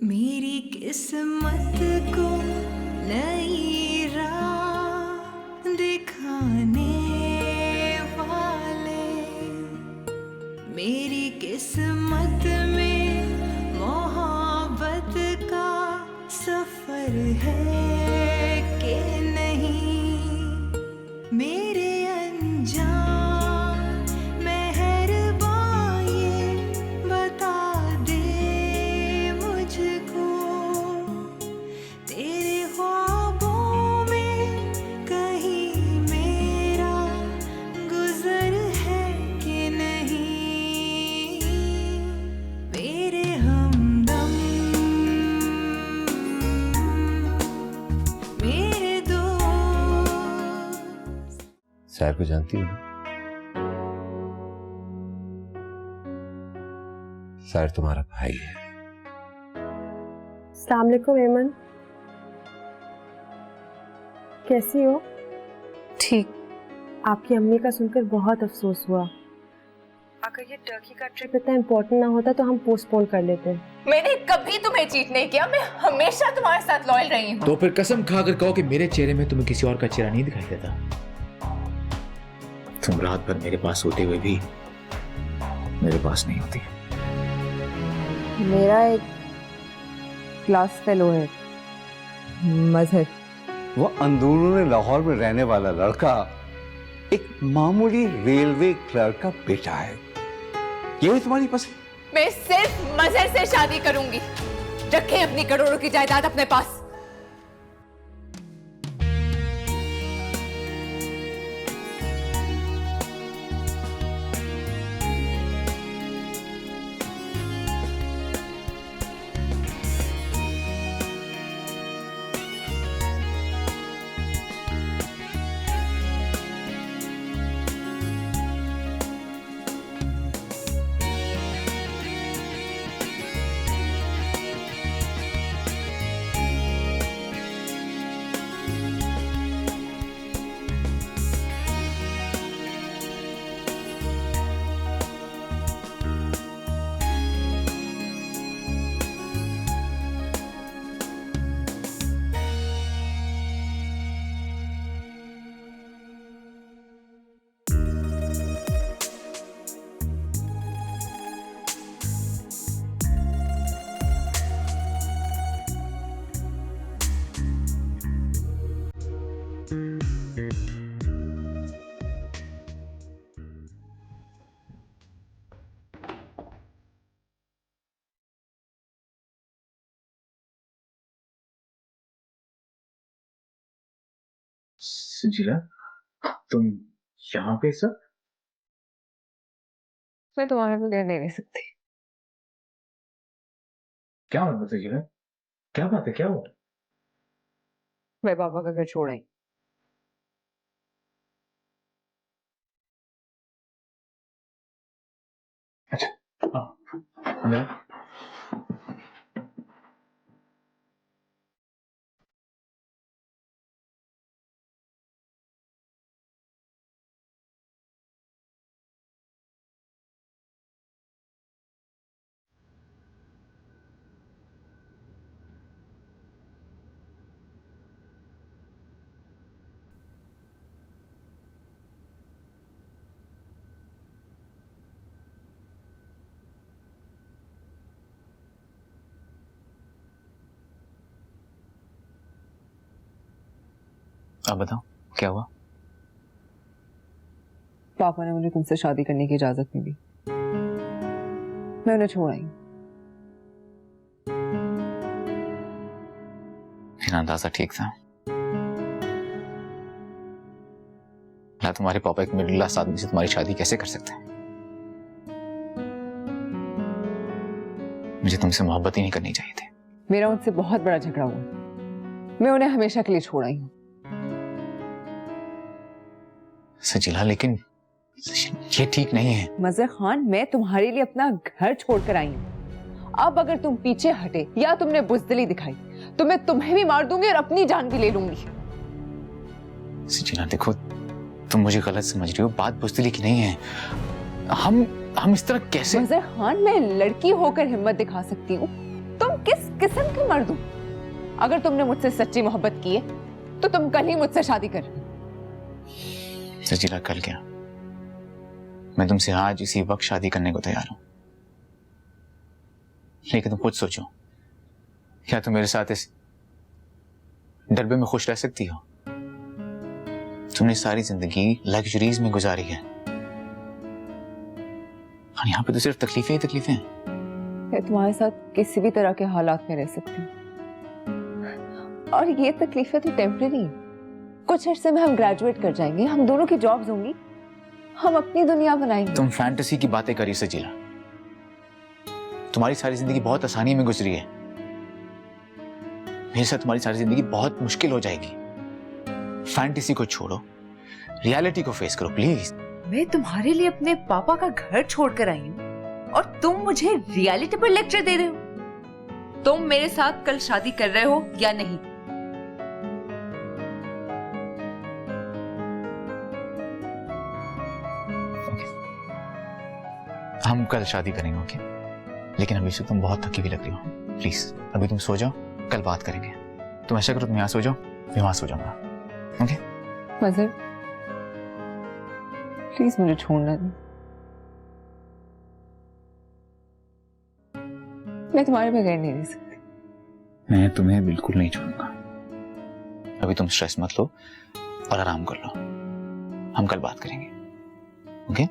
मेरी किस्मत को नई राह दिखाने वाले, मेरी किस्मत में मोहब्बत का सफर है कि नहीं, मेरे अनजान मेहरबान ये बता दे मुझको, तेरे ख्वाबों में कहीं मेरा गुजर है कि नहीं, मेरे हमदम मेरे दोस्त। सैर को जानती हो ना? सैर तुम्हारा भाई है। अस्सलाम वालेकुम एमन, कैसी हो? ठीक। आपकी अम्मी का सुनकर बहुत अफसोस हुआ। अगर ये टर्की का ट्रिप इतना इम्पोर्टेंट ना होता तो हम पोस्टपोन कर लेते। मैंने कभी तुम्हें चीट नहीं किया, मैं हमेशा तुम्हारे साथ लॉयल रही हूँ। तो फिर कसम खाकर कहो कि मेरे चेहरे में तुम्हें किसी और का चेहरा नहीं दिखाई देता। तुम रात भर मेरे पास होते हुए भी मेरे पास नहीं होती। मेरा एक क्लास फेलो है मजहर। वो अंदरूनी लाहौर में रहने वाला लड़का एक मामूली रेलवे क्लर्क का बेटा है। ये भी तुम्हारी पसंद? मैं सिर्फ मजहर से शादी करूंगी। रखे अपनी करोड़ों की जायदाद अपने पास। सजीला, तुम यहाँ पे सब? मैं तुम्हारे बगैर नहीं रह सकती। क्या हुआ सजीला? क्या बात है, क्या हुआ? मैं पापा का घर छोड़ आई। अच्छा, अंदर। आप बताओ क्या हुआ? पापा ने मुझे तुमसे शादी करने की इजाजत नहीं दी। मैं उन्हें छोड़ आई। मेरा अंदाजा ठीक था। ना तुम्हारे पापा एक मिडिल क्लास आदमी से तुम्हारी शादी कैसे कर सकते हैं? मुझे तुमसे मोहब्बत ही नहीं करनी चाहिए थी। मेरा उनसे बहुत बड़ा झगड़ा हुआ। मैं उन्हें हमेशा के लिए छोड़ आई हूँ। सजीला, लेकिन ये ठीक नहीं है। मजहर खान, मैं तुम्हारे लिए अपना घर छोड़कर आई हूँ। अब अगर तुम पीछे हटे या तुमने बुज़दिली दिखाई तो मैं तुम्हें भी मार दूंगी और अपनी जान भी ले लूंगी। सजीला देखो, तुम मुझे गलत समझ रही हो, बात बुज़दिली की नहीं है। हम इस तरह कैसे? मजहर खान, मैं लड़की होकर हिम्मत दिखा सकती हूँ, तुम किस किस्म के मर्द हूं? अगर तुमने मुझसे सच्ची मोहब्बत की है तो तुम कल ही मुझसे शादी कर। सजीला, कल क्या, मैं तुमसे आज इसी वक्त शादी करने को तैयार हूं। लेकिन तुम खुद सोचो, क्या तुम मेरे साथ इस डरबे में खुश रह सकती हो? तुमने सारी जिंदगी लग्जरीज में गुजारी है और यहाँ पे तो सिर्फ तकलीफें ही तकलीफें हैं। मैं तुम्हारे साथ किसी भी तरह के हालात में रह सकती हूँ, और ये तकलीफें तो टेम्परेरी। कुछ अरसे में हम ग्रेजुएट कर जाएंगे, हम दोनों की जॉब्स होंगी, हम अपनी दुनिया बनाएंगे। तुम फैंटेसी की बातें करी सजीला। तुम्हारी सारी जिंदगी बहुत आसानी में गुजरी है, मेरे साथ तुम्हारी सारी जिंदगी बहुत मुश्किल हो जाएगी। फैंटेसी को छोड़ो, रियलिटी को फेस करो प्लीज। मैं तुम्हारे लिए अपने पापा का घर छोड़कर आई हूँ और तुम मुझे रियलिटी पर लेक्चर दे रहे हो? तुम मेरे साथ कल शादी कर रहे हो या नहीं? हम कल शादी करेंगे, ओके? लेकिन अभी से तुम बहुत थकी हुई लग रही हो, प्लीज अभी तुम सो जाओ, कल बात करेंगे। तुम ऐसा करो, तुम यहाँ सो जाओ, मैं वहां सो जाऊंगा, ओके? मजर, प्लीज मुझे छोड़ना दो। मैं तुम्हारे बगैर नहीं रह सकती। मैं तुम्हें बिल्कुल नहीं छोड़ूंगा। अभी तुम स्ट्रेस मत लो और आराम कर लो, हम कल बात करेंगे, ओके?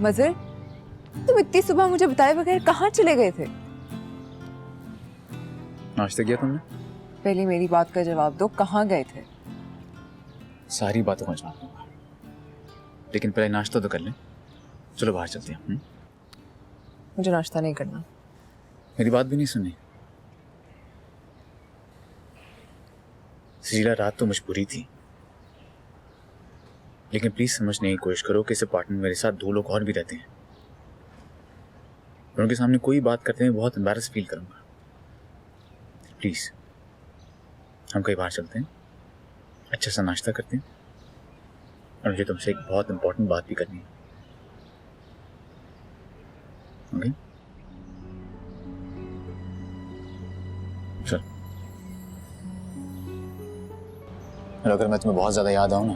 मजर, तुम इतनी सुबह मुझे बताए बगैर कहाँ चले गए थे? नाश्ता किया तुमने? पहले मेरी बात का जवाब दो, कहाँ गए थे? सारी बातों का जवाब दूंगा, लेकिन पहले नाश्ता तो कर लें। चलो बाहर चलते हैं। मुझे नाश्ता नहीं करना। मेरी बात भी नहीं सुनी। सजीला, रात तो मजबूरी थी, लेकिन प्लीज समझने की कोशिश करो कि इस अपार्टमेंट में मेरे साथ 2 लोग और भी रहते हैं। उनके सामने कोई बात करते हुए बहुत एम्बैरस फील करूंगा। प्लीज हम कहीं बाहर चलते हैं, अच्छा सा नाश्ता करते हैं, और मुझे तुमसे एक बहुत इंपॉर्टेंट बात भी करनी है, ओके? चल। अगर मैं तुम्हें बहुत ज्यादा याद आऊं ना,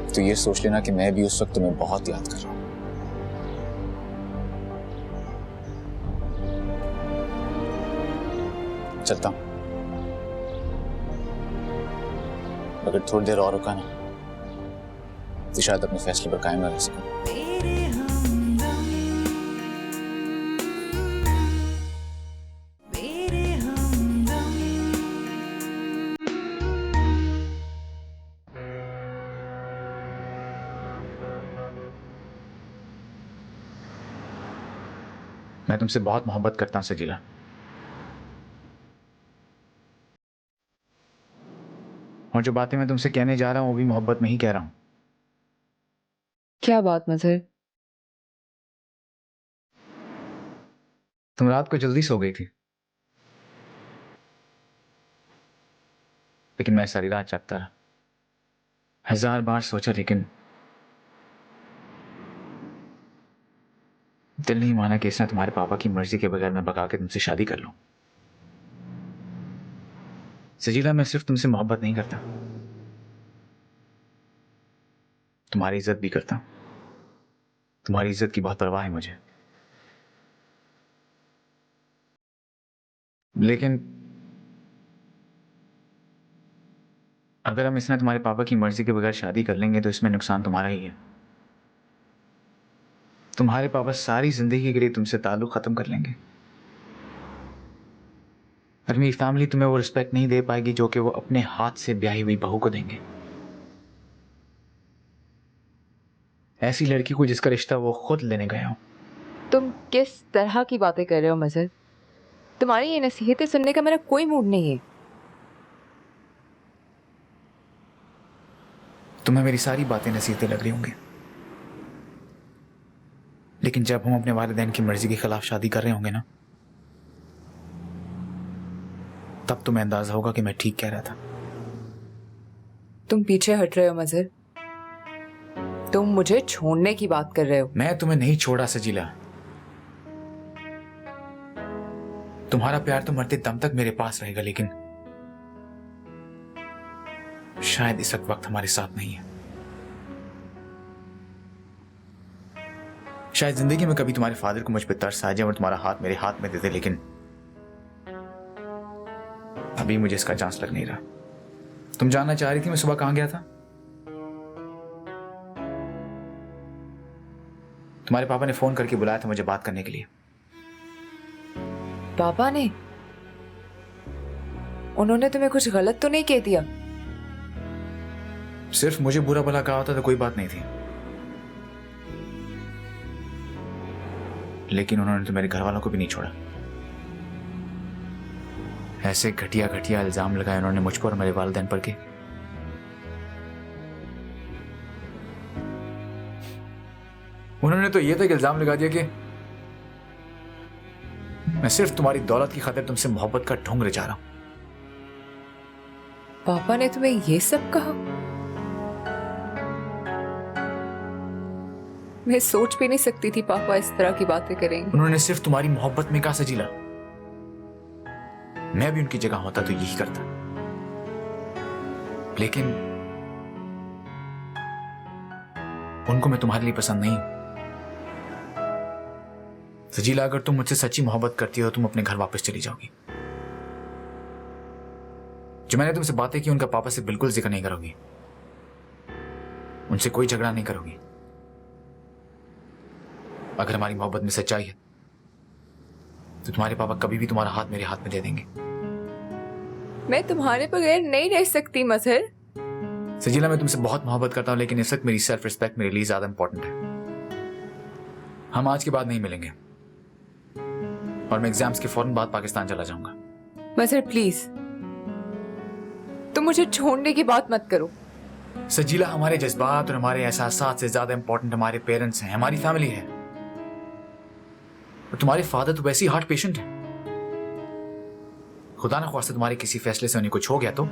तो ये सोच लेना कि मैं भी उस वक्त तुम्हें बहुत याद कर रहा हूं। चलता हूँ। अगर थोड़ी देर और रुका ना तो शायद अपने फैसले पर कायम रह सकूं। तेरे हमदम, मेरे हमदम। मैं तुमसे बहुत मोहब्बत करता हूँ सजीला। और जो बातें मैं तुमसे कहने जा रहा हूँ वो भी मोहब्बत में ही कह रहा हूँ। क्या बात मजहर? तुम रात को जल्दी सो गई थी, लेकिन मैं सारी रात जागता रहा। 1000 बार सोचा, लेकिन दिल नहीं माना कि इसने तुम्हारे पापा की मर्जी के बगैर मैं भगा के तुमसे शादी कर लूं। सजीला, मैं सिर्फ तुमसे मोहब्बत नहीं करता, तुम्हारी इज्जत भी करता हूं। तुम्हारी इज्जत की बहुत परवाह है मुझे। लेकिन अगर हम इसने तुम्हारे पापा की मर्जी के बगैर शादी कर लेंगे तो इसमें नुकसान तुम्हारा ही है। तुम्हारे पापा सारी जिंदगी के लिए तुमसे ताल्लुक खत्म कर लेंगे और मेरी फैमिली तुम्हें वो रिस्पेक्ट नहीं दे पाएगी जो कि वो अपने हाथ से ब्याही हुई बहू को देंगे। ऐसी लड़की को जिसका रिश्ता वो खुद लेने गए हो। तुम किस तरह की बातें कर रहे हो मजहर? तुम्हारी ये नसीहतें सुनने का मेरा कोई मूड नहीं है। तुम्हें मेरी सारी बातें नसीहतें लग रही होंगी, लेकिन जब हम अपने वालिदैन की मर्जी के खिलाफ शादी कर रहे होंगे ना, तब तुम्हें अंदाजा होगा कि मैं ठीक कह रहा था। तुम पीछे हट रहे हो मजहर। तुम मुझे छोड़ने की बात कर रहे हो। मैं तुम्हें नहीं छोड़ा सजीला। तुम्हारा प्यार तो मरते दम तक मेरे पास रहेगा, लेकिन शायद इस वक्त हमारे साथ नहीं है। शायद जिंदगी में कभी तुम्हारे फादर को मुझ पर तरस आ जाए और तुम्हारा हाथ मेरे हाथ में दे दे, लेकिन अभी मुझे इसका चांस लग नहीं रहा। तुम जानना चाह रही थी मैं सुबह कहां गया था? तुम्हारे पापा ने फोन करके बुलाया था मुझे बात करने के लिए। पापा ने? उन्होंने तुम्हें कुछ गलत तो नहीं कह दिया? सिर्फ मुझे बुरा भला कहा होता तो कोई बात नहीं थी, लेकिन उन्होंने तो मेरे घर वालों को भी नहीं छोड़ा। ऐसे घटिया घटिया इल्जाम लगाए उन्होंने मुझ पर और मेरे वालिदैन पर के उन्होंने तो ये तक इल्जाम लगा दिया कि मैं सिर्फ तुम्हारी दौलत की खातिर तुमसे मोहब्बत का ढोंग रचा रहा हूं। पापा ने तुम्हें ये सब कहा? मैं सोच भी नहीं सकती थी पापा इस तरह की बातें करेंगे। उन्होंने सिर्फ तुम्हारी मोहब्बत में कहा सजीला। मैं भी उनकी जगह होता तो यही करता, लेकिन उनको मैं तुम्हारे लिए पसंद नहीं हूं। सजीला, अगर तुम मुझसे सच्ची मोहब्बत करती हो तो तुम अपने घर वापस चली जाओगी। जो मैंने तुमसे बातें की उनका पापा से बिल्कुल जिक्र नहीं करोगी, उनसे कोई झगड़ा नहीं करोगी। अगर हमारी मोहब्बत में सच्चाई है तो तुम्हारे पापा कभी भी तुम्हारा हाथ मेरे हाथ में दे देंगे। मैं तुम्हारे बगैर नहीं रह सकती मजहर। सजीला, मैं तुमसे बहुत मोहब्बत करता हूं, लेकिन इस वक्त मेरी सेल्फ रिस्पेक्ट मेरे लिए ज्यादा इंपॉर्टेंट है। हम आज के बाद नहीं मिलेंगे और मैं एग्जाम्स के फौरन बाद पाकिस्तान चला जाऊंगा। मजहर प्लीज, तुम मुझे छोड़ने की बात मत करो। सजीला, हमारे जज्बात और हमारे एहसासात से ज्यादा इंपॉर्टेंट हमारे पेरेंट्स हैं, हमारी फैमिली है। और तुम्हारे फादर तो वैसे ही हार्ट पेशेंट है। खुदा ना ख्वास्ता तुम्हारे किसी फैसले से उन्हें कुछ हो गया तो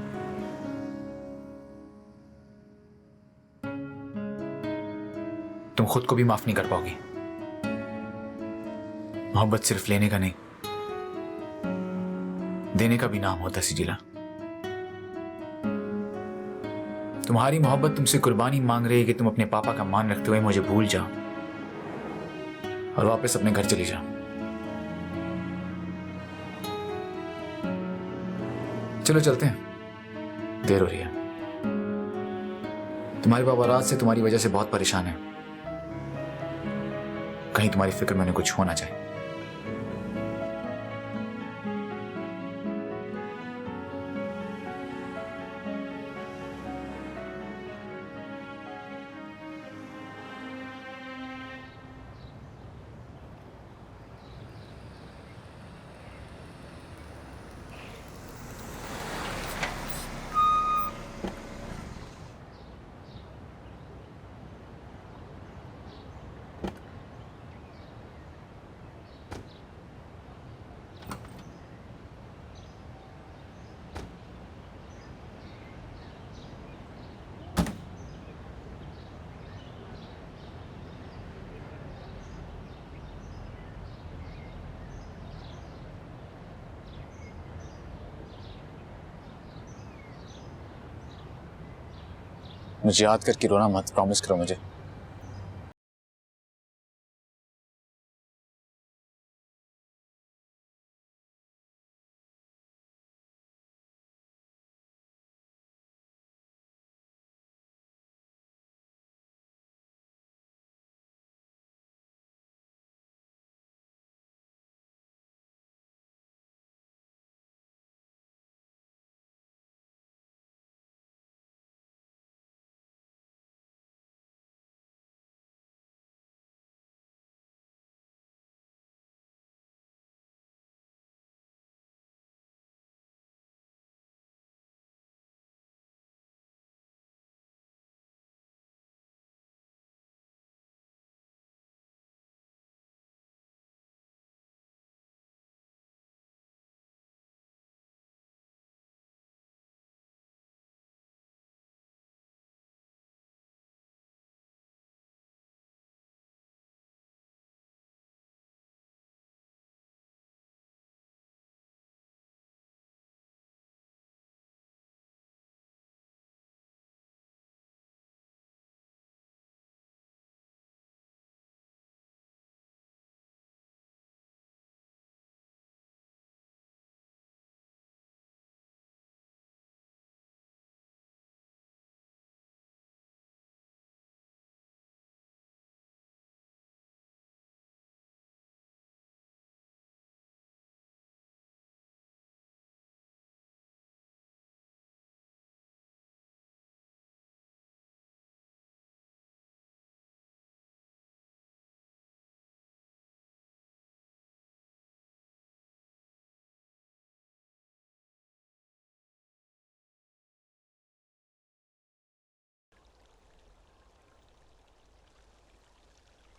तुम खुद को भी माफ नहीं कर पाओगे। मोहब्बत सिर्फ लेने का नहीं, देने का भी नाम होता है सजीला। तुम्हारी मोहब्बत तुमसे कुर्बानी मांग रही है कि तुम अपने पापा का मान रखते हुए मुझे भूल जाओ और वापस अपने घर चली जाओ। चलो चलते हैं, देर हो रही है। तुम्हारे पापा रात से तुम्हारी वजह से बहुत परेशान है, कहीं तुम्हारी फिक्र में उन्हें कुछ होना चाहिए। मुझे याद करके रोना मत, प्रॉमिस करो मुझे।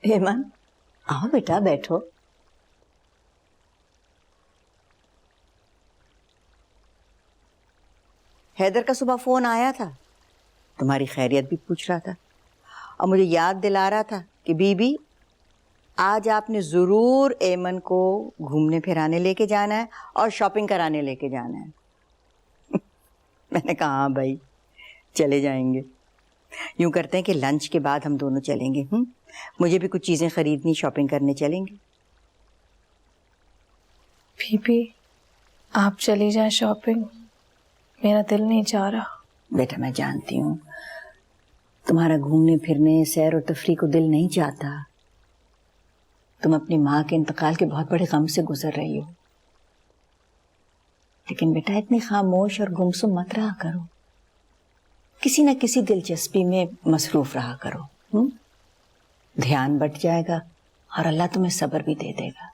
हेमन, आओ बेटा बैठो। हैदर का सुबह फोन आया था, तुम्हारी खैरियत भी पूछ रहा था और मुझे याद दिला रहा था कि बीबी आज आपने ज़रूर एमन को घूमने फिराने लेके जाना है और शॉपिंग कराने लेके जाना है। मैंने कहा हाँ भाई चले जाएंगे। यूं करते हैं कि लंच के बाद हम दोनों चलेंगे। मुझे भी कुछ चीज़ें खरीदनी, शॉपिंग करने चलेंगे। बीबी आप चली जाए शॉपिंग, मेरा दिल नहीं चाह रहा। बेटा मैं जानती हूँ तुम्हारा घूमने फिरने सैर और तफरी को दिल नहीं चाहता। तुम अपनी माँ के इंतकाल के बहुत बड़े गम से गुजर रही हो, लेकिन बेटा इतनी खामोश और गुमसुम मत रहा करो। किसी न किसी दिलचस्पी में मसरूफ रहा करो। ध्यान बट जाएगा और अल्लाह तुम्हें सब्र भी दे देगा।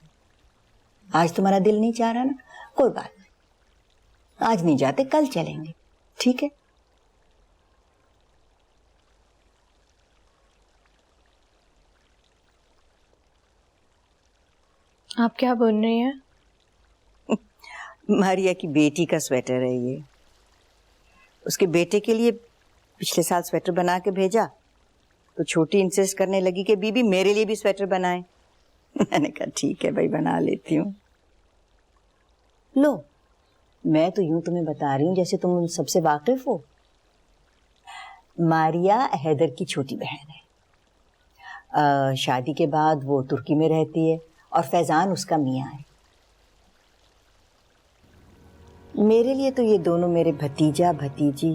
आज तुम्हारा दिल नहीं चाह रहा ना, कोई बात नहीं, आज नहीं जाते, कल चलेंगे, ठीक है? आप क्या बोल रही हैं? मारिया की बेटी का स्वेटर है ये। उसके बेटे के लिए पिछले साल स्वेटर बना के भेजा तो छोटी इंसिस्ट करने लगी कि बीबी मेरे लिए भी स्वेटर बनाए। मैंने कहा ठीक है भाई बना लेती हूँ। लो मैं तो यूं तुम्हें बता रही हूँ जैसे तुम उन सबसे वाकिफ हो। मारिया हैदर की छोटी बहन है। शादी के बाद वो तुर्की में रहती है और फैजान उसका मियाँ है। मेरे लिए तो ये दोनों मेरे भतीजा भतीजी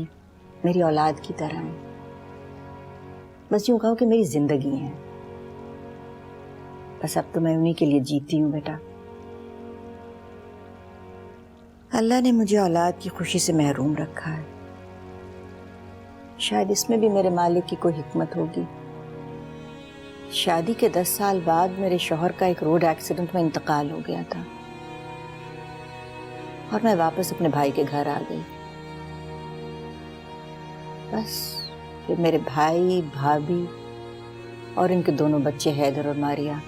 मेरी औलाद की तरह हैं। बस यूं कहो कि मेरी जिंदगी है। बस अब तो मैं उन्हीं के लिए जीती हूँ बेटा। अल्लाह ने मुझे औलाद की खुशी से महरूम रखा है। शायद इसमें भी मेरे मालिक की कोई हिकमत होगी। शादी के 10 साल बाद मेरे शौहर का एक रोड एक्सीडेंट में इंतकाल हो गया था और मैं वापस अपने भाई के घर आ गई। बस फिर मेरे भाई भाभी और इनके दोनों बच्चे हैदर और मारिया,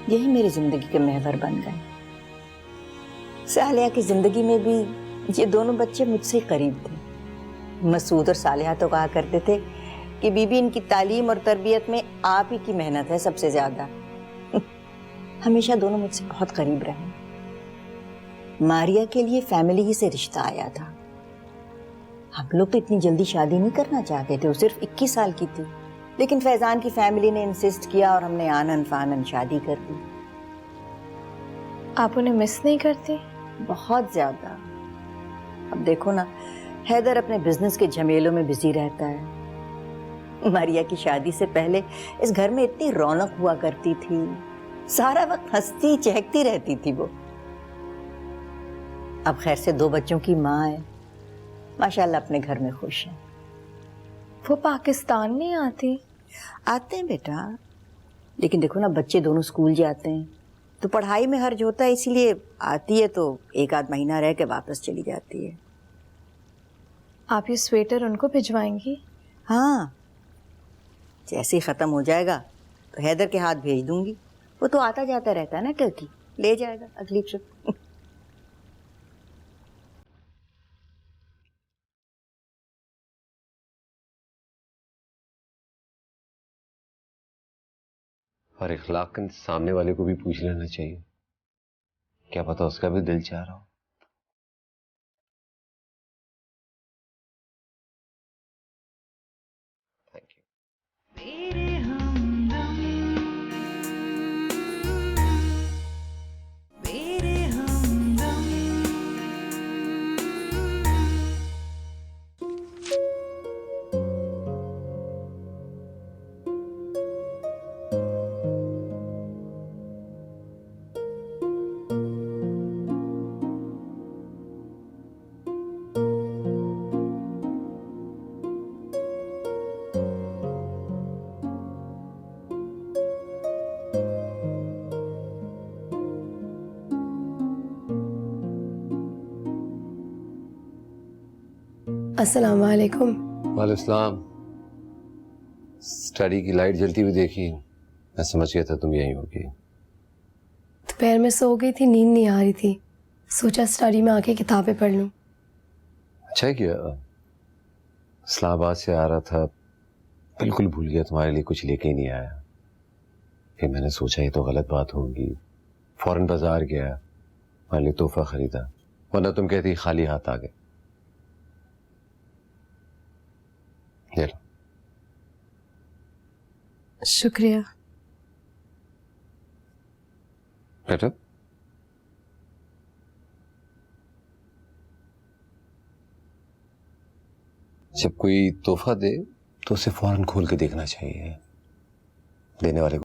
यही मेरी जिंदगी के महवर बन गए। सालिया की जिंदगी में भी ये दोनों बच्चे मुझसे करीब थे। मसूद और सालिया तो कहा करते थे कि बीबी इनकी तालीम और तरबियत में आप ही की मेहनत है सबसे ज्यादा। हमेशा दोनों मुझसे बहुत करीब रहे। मारिया के लिए फैमिली ही से रिश्ता आया था। हम लोग तो इतनी जल्दी शादी नहीं करना चाहते थे, वो सिर्फ 21 साल की थी, लेकिन फैजान की फैमिली ने इंसिस्ट किया और हमने आनन फानन शादी कर दी। आप उन्हें मिस नहीं करती? बहुत ज्यादा। अब देखो ना, हैदर अपने बिजनेस के झमेलों में बिजी रहता है। मारिया की शादी से पहले इस घर में इतनी रौनक हुआ करती थी, सारा वक्त हंसती चहकती रहती थी वो। अब खैर से 2 बच्चों की माँ है, माशाल्लाह अपने घर में खुश है। वो पाकिस्तान नहीं आती? आते हैं बेटा, लेकिन देखो ना बच्चे दोनों स्कूल जाते हैं तो पढ़ाई में हर्ज होता है, इसीलिए आती है तो 1 आध महीना रह के वापस चली जाती है। आप ये स्वेटर उनको भिजवाएंगी? हाँ, जैसे ही खत्म हो जाएगा तो हैदर के हाथ भेज दूंगी। वो तो आता जाता रहता है ना टर्की, ले जाएगा अगली ट्रिप। और इखलाकन सामने वाले को भी पूछ लेना चाहिए, क्या पता उसका भी दिल चाह रहा हो। Thank you. मेरे हमदम, मेरे हमदम। अस्सलाम वालेकुम। वालेकुम सलाम। स्टडी की लाइट जलती हुई देखी, मैं समझ गया था तुम यहीं होगी। दोपहर में सो गई थी, नींद नहीं आ रही थी, सोचा स्टडी में आके किताबें पढ़ लूं। अच्छा किया। इस्लामाबाद से आ रहा था, बिल्कुल भूल गया तुम्हारे लिए कुछ लेके ही नहीं आया। फिर मैंने सोचा ये तो गलत बात होगी, फौरन बाजार गया, तुम्हारे लिए तोहफा खरीदा, वरना तुम कहती खाली हाथ आ गए। ये लो। शुक्रिया। बेटा, जब कोई तोहफा दे तो उसे फौरन खोल के देखना चाहिए, देने वाले को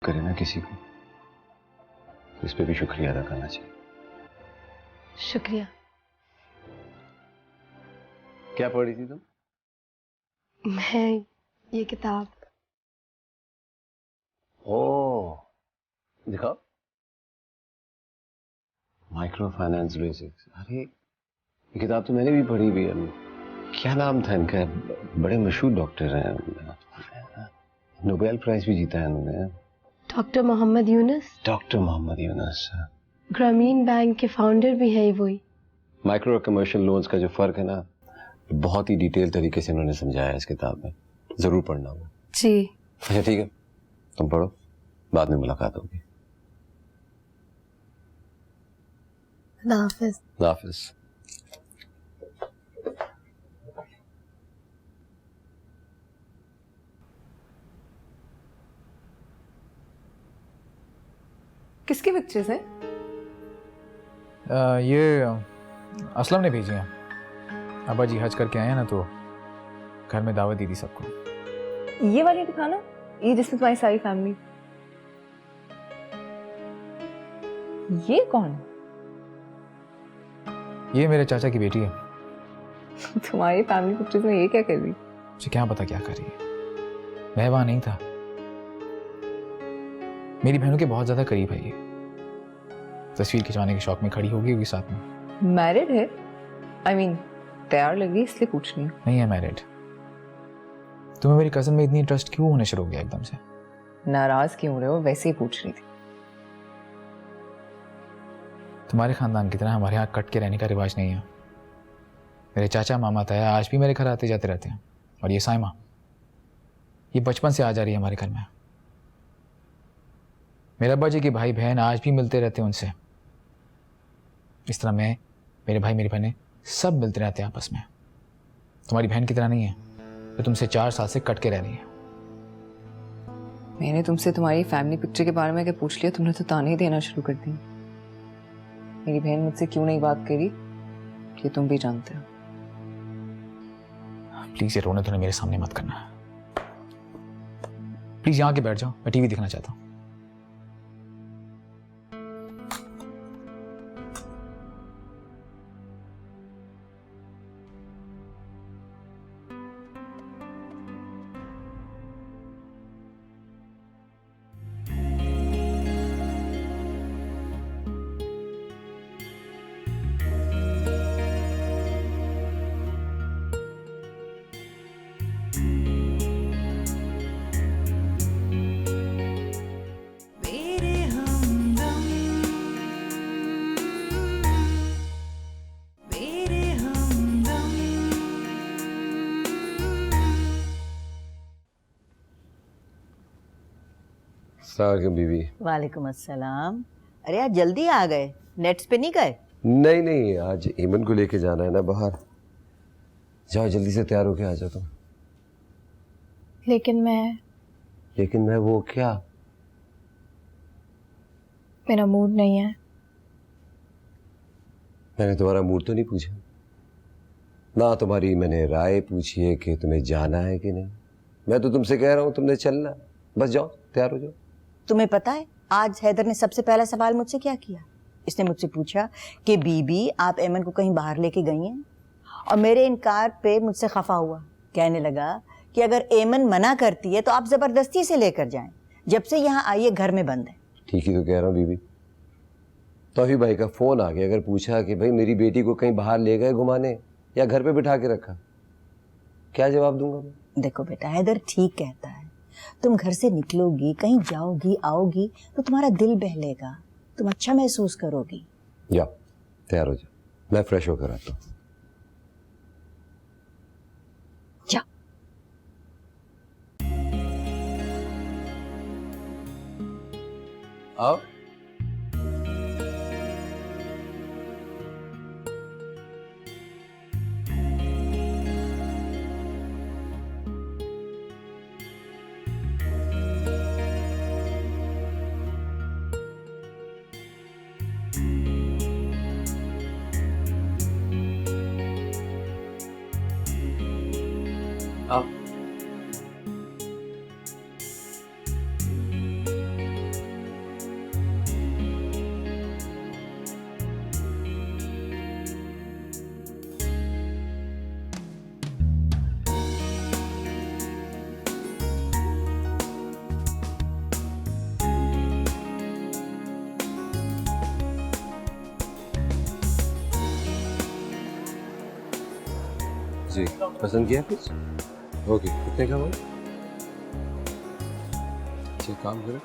करे ना किसी को, इस पे भी शुक्रिया अदा करना चाहिए। शुक्रिया। क्या पढ़ रही थी तुम? मैं ये किताब। ओह, दिखाओ। Micro finance basics. अरे ये किताब तो मैंने भी पढ़ी हुई है। क्या नाम था इनका? बड़े मशहूर डॉक्टर हैं, नोबेल प्राइज भी जीता है इन्होंने। डॉक्टर मोहम्मद यूनुस। डॉक्टर मोहम्मद यूनुस ग्रामीण बैंक के फाउंडर भी है वही। माइक्रो और कमर्शियल लोन्स का जो फर्क है ना, बहुत ही डिटेल तरीके से इन्होंने समझाया है इस किताब में। जरूर पढ़ना वो। जी। अच्छा ठीक है, तुम पढ़ो, बाद में मुलाकात होगी। हाफिज। हाफिज। किसकी पिक्चर्स हैं? ये असलम ने भेजी हैं। अब्बा जी हज करके आए हैं ना, तो घर में दावत दी थी सबको। ये वाली दिखाना, ये जिसमें तुम्हारी सारी फैमिली। ये कौन? ये मेरे चाचा की बेटी है। तुम्हारी फैमिली पिक्चर्स में ये क्या कर रही? मुझे क्या पता क्या कर रही है, मैं वहां नहीं था। मेरी बहनों के बहुत ज्यादा करीब है ये। तस्वीर खिंचवाने के शौक में खड़ी होगी साथ में। मैरिड है? आई मीन तैयार लग रही, इसलिए पूछ रही हूँ। नहीं है मैरिड। तुम्हें मेरी कजन में इतनी इंटरेस्ट क्यों होने शुरू हो गया एकदम से? नाराज क्यों रहे हो? वैसे ही पूछ रही थी। तुम्हारे खानदान की तरह हमारे यहाँ कट के रहने का रिवाज नहीं है। मेरे चाचा मामा ताया आज भी मेरे घर आते जाते रहते हैं। और ये साइमा, ये बचपन से आ जा रही है हमारे घर में। मेरे अब्बा जी के भाई बहन आज भी मिलते रहते हैं उनसे। इस तरह मैं, मेरे भाई मेरी बहनें सब मिलते रहते हैं आपस में। तुम्हारी बहन की तरह नहीं है जो तुमसे 4 साल से कट के रह रही है। मैंने तुमसे तुम्हारी फैमिली पिक्चर के बारे में क्या पूछ लिया, तुमने तो ताने देना शुरू कर दी। मेरी बहन मुझसे क्यों नहीं बात करी ये तुम भी जानते हो। प्लीज ये रोने धोने मेरे सामने मत करना। प्लीज यहाँ के बैठ जाओ, मैं टीवी देखना चाहता हूँ। मेरे हमदम, मेरे हमदम। अस्सलाम बीवी। वालेकुम अस्सलाम। अरे आज जल्दी आ गए, नेट्स पे नहीं गए? नहीं नहीं, आज ईमन को लेके जाना है ना बाहर। जाओ जल्दी से तैयार होके आ जाओ तुम। लेकिन मैं वो क्या? मेरा मूड नहीं है। मैंने तुम्हारा मूड तो नहीं पूछा ना, तुम्हारी मैंने राय पूछी है कि तुम्हें जाना है कि नहीं। मैं तो तुमसे कह रहा हूँ तुमने चलना। बस जाओ, तैयार हो जाओ। तुम्हें पता है आज हैदर ने सबसे पहला सवाल मुझसे क्या किया? इसने मुझसे पूछा कि बीबी आप एमन को कहीं बाहर लेके गई हैं, और मेरे इनकार पे मुझसे खफा हुआ। कहने लगा कि अगर एमन मना करती है तो आप जबरदस्ती से लेकर जाएं। जब से यहाँ आई है घर में बंद है। ठीक ही तो कह रहा हूँ बीबी। तौफीक भाई का फोन आ गया, अगर पूछा कि भाई मेरी बेटी को कहीं बाहर ले गए घुमाने या घर पे बिठा के रखा, क्या जवाब दूंगा मैं? देखो बेटा, हैदर ठीक कहता है। तुम घर से निकलोगी, कहीं जाओगी आओगी तो तुम्हारा दिल बहलेगा, तुम अच्छा महसूस करोगी। या तैयार हो जाओ, मैं फ्रेश होकर आता हूँ। जा। आओ। आओ। जी पसंद किया कुछ? ओके, कितने का भाई? अच्छा काम करें।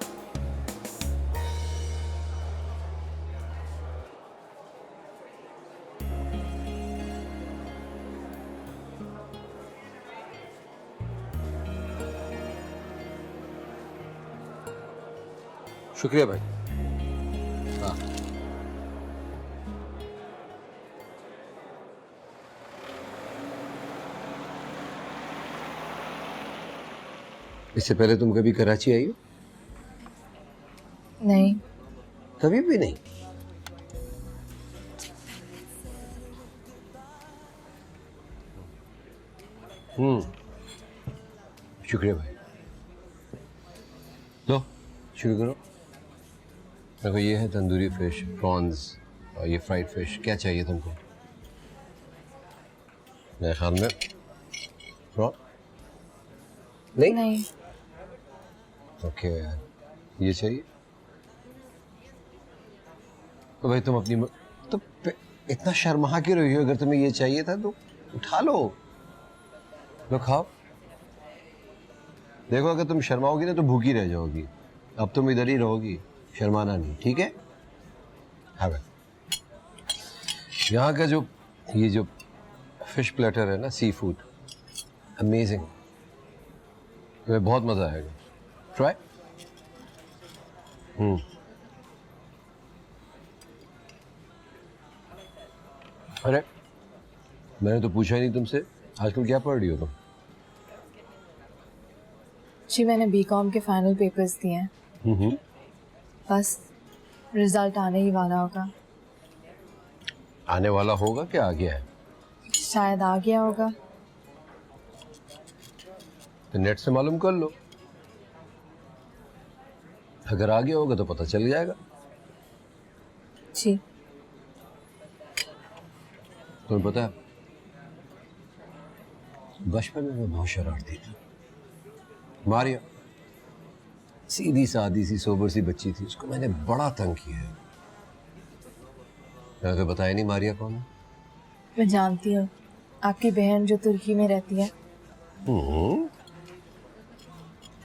शुक्रिया भाई। हाँ इससे पहले तुम कभी कराची आई हो? नहीं। कभी भी नहीं? शुक्रिया भाई। लो शुरू करो। देखो ये है तंदूरी फिश, प्रॉन्स और ये फ्राइड फिश। क्या चाहिए तुमको? मेरे ख्याल में प्रॉन नहीं? नहीं। ओके ये चाहिए? तो भाई तुम अपनी तो इतना शर्मा क्यों रही हो? अगर तुम्हें ये चाहिए था तो उठा लो खाओ। देखो अगर तुम शर्माओगी ना तो भूखी रह जाओगी। अब तुम इधर ही रहोगी, शर्माना नहीं, ठीक है? हाँ भाई यहाँ का जो ये जो फिश प्लेटर है ना, सी फूड अमेजिंग, तुम्हें बहुत मजा आएगा। ट्राई। अरे मैंने तो पूछा ही नहीं तुमसे, आजकल क्या पढ़ रही हो तुम? जी मैंने बीकॉम के फाइनल पेपर्स दिए हैं। बस रिजल्ट आने ही वाला होगा। आने वाला होगा क्या आ गया है? शायद आ गया होगा। तो नेट से मालूम कर लो, अगर आ गया होगा तो पता चल जाएगा। जी। तुम्हें पता है बचपन में मैं बहुत शरारती था। मारिया सीधी सादी सी सोबर सी बच्ची थी, उसको मैंने बड़ा तंग किया है। मैंने तो बताया नहीं मारिया कौन है। मैं जानती हूँ, आपकी बहन जो तुर्की में रहती है।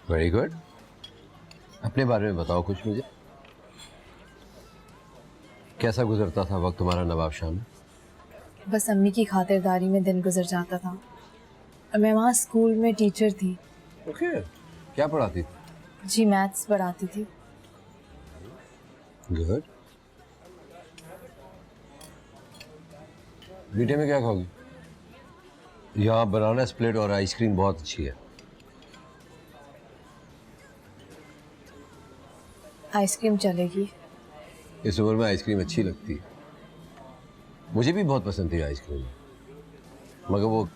Very good. अपने बारे में बताओ कुछ मुझे। कैसा गुजरता था वक्त तुम्हारा नवाब शाह में? बस अम्मी की खातिरदारी में दिन गुजर जाता था। और मैं वहाँ स्कूल में टीचर थी। ओके क्या पढ़ाती थी? जी मैथ्स पढ़ाती थी। गुड। मीठे में क्या खाओगी? यहाँ बनाना स्प्लिट और आइसक्रीम बहुत अच्छी है। आइसक्रीम चलेगी। इस उम्र में आइसक्रीम अच्छी लगती है, मुझे भी बहुत पसंद थी आइसक्रीम, मगर वो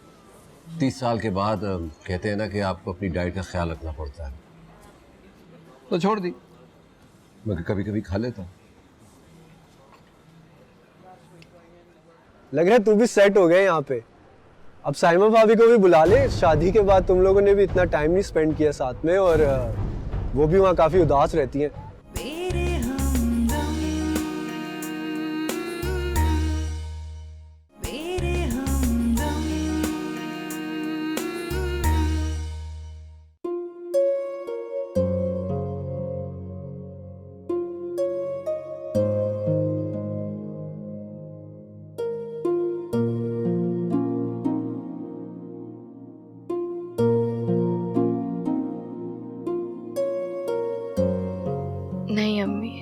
30 साल के बाद कहते हैं ना कि आपको अपनी डाइट का ख्याल रखना पड़ता है, तो छोड़ दी, मगर कभी कभी खा लेता हूँ। लग रहा है तू भी सेट हो गया यहाँ पे। अब साइमा भाभी को भी बुला ले, शादी के बाद तुम लोगों ने भी इतना टाइम नहीं स्पेंड किया साथ में, और वो भी वहाँ काफी उदास रहती हैं। नहीं अम्मी,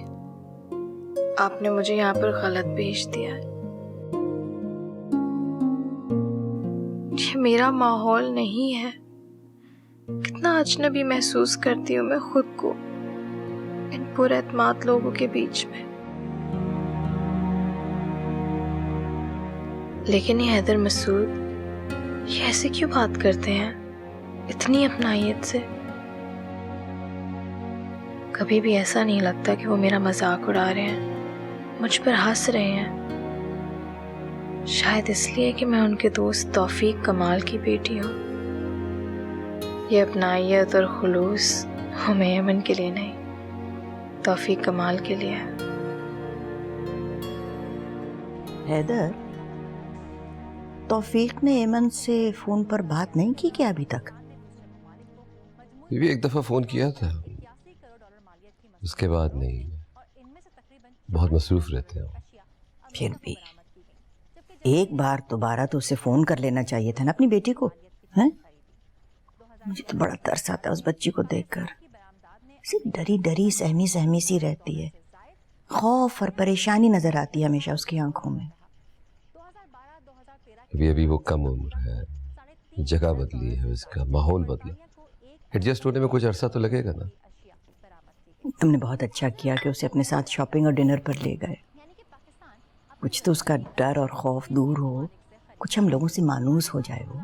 आपने मुझे यहाँ पर गलत भेज दिया है। ये मेरा माहौल नहीं है। कितना अजनबी महसूस करती हूँ मैं खुद को इन पुरएतमाद लोगों के बीच में। लेकिन ये हैदर मसूद ये ऐसे क्यों बात करते हैं इतनी अपनाइयत से? कभी भी ऐसा नहीं लगता कि वो मेरा मजाक उड़ा रहे हैं, मुझ पर हंस रहे हैं। शायद इसलिए कि मैं उनके दोस्त तौफीक कमाल की बेटी हूँ। ये अपनाइयत और खुलूस हमें यमन के लिए नहीं, तौफीक कमाल के लिए है। हैदर, तौफीक ने एमन से फोन पर बात नहीं की क्या अभी तक? भी एक दफा फोन किया था, उसके बाद नहीं। बहुत मसरूफ रहते हैं। फिर भी एक बार दोबारा तो उसे फोन कर लेना चाहिए था ना अपनी बेटी को, हैं? मुझे तो बड़ा तरस आता है उस बच्ची को देखकर। सिर्फ डरी डरी सहमी सहमी सी रहती है, खौफ और परेशानी नजर आती है हमेशा उसकी आंखों में। अभी वो कम उम्र है, जगह बदली है, उसका माहौल बदला, एडजस्ट होने में कुछ अरसा तो लगेगा ना। तुमने बहुत अच्छा किया कि उसे अपने साथ शॉपिंग और डिनर पर ले गए। कुछ तो उसका डर और खौफ दूर हो, कुछ हम लोगों से मानूस हो जाए वो।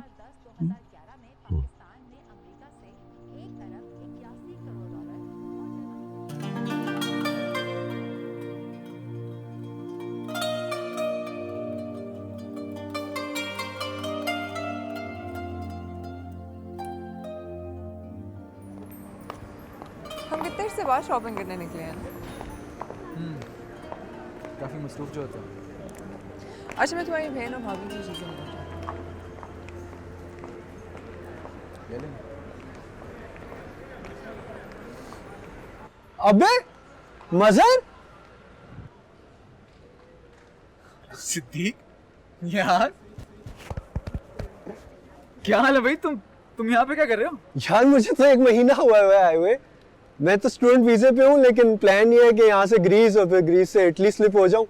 हम कितने देर से बाहर शॉपिंग करने निकले हैं? काफ़ी मसरूफ जो होता है। अच्छा, मैं तुम्हारी बहन और भाभी की चीज़ें लेकर अबे मजर, सिद्दीक यार, क्या हाल है भाई? तुम यहाँ पे क्या कर रहे हो? यार मुझे तो 1 महीना हुआ है आए हुए। मैं तो स्टूडेंट वीजे पे हूँ, लेकिन प्लान ये है कि यहाँ से ग्रीस और फिर ग्रीस से इटली स्लिप हो जाऊँ।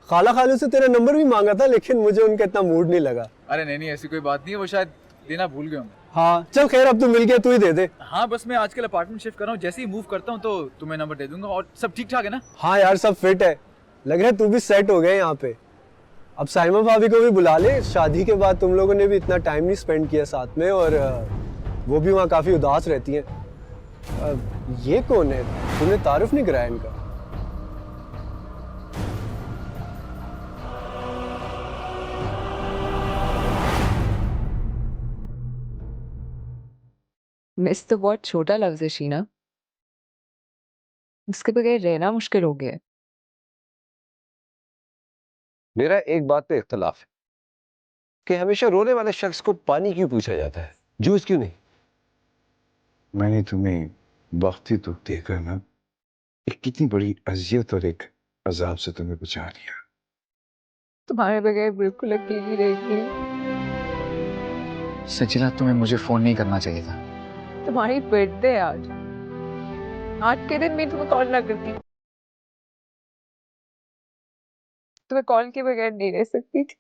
खाला खालू से तेरा नंबर भी मांगा था, लेकिन मुझे उनका इतना मूड नहीं लगा। अरे नहीं, ऐसी कोई बात नहीं है, वो शायद देना भूल गए होंगे। हाँ चल खैर, अब तू मिल गया, तू ही दे दे। हाँ बस मैं आजकल अपार्टमेंट शिफ्ट कर रहा हूँ, जैसे ही मूव करता हूँ तो तुम्हें नंबर दे दूंगा। और सब ठीक ठाक है ना? हाँ यार सब फिट है, लग रहा है तू भी सेट हो गया यहाँ पे। अब साइमा भाभी को भी बुला ले, शादी के बाद तुम लोगों ने भी इतना टाइम नहीं स्पेंड किया साथ में, और वो भी वहाँ काफी उदास रहती हैं। ये कौन है, तुमने तारुफ नहीं कराया इनका? मिस तो बहुत छोटा लफ्ज है शीना, उसके बगैर रहना मुश्किल हो गया है। मेरा एक बात पे इख्तलाफ है कि हमेशा रोने वाले शख्स को पानी क्यों पूछा जाता है, जूस क्यों नहीं? मैंने तुम्हें वक्त ही तो देकर ना एक कितनी बड़ी अजियत और एक अजाब से तुम्हें बचा लिया। तुम्हारे बगैर बिल्कुल अकेली रहेगी। सचिला, तुम्हें मुझे फोन नहीं करना चाहिए था। तुम्हारी बर्थडे आज के दिन मैं तुम्हें कॉल ना करती, तुम्हें कॉल के बगैर नहीं रह सकती थी।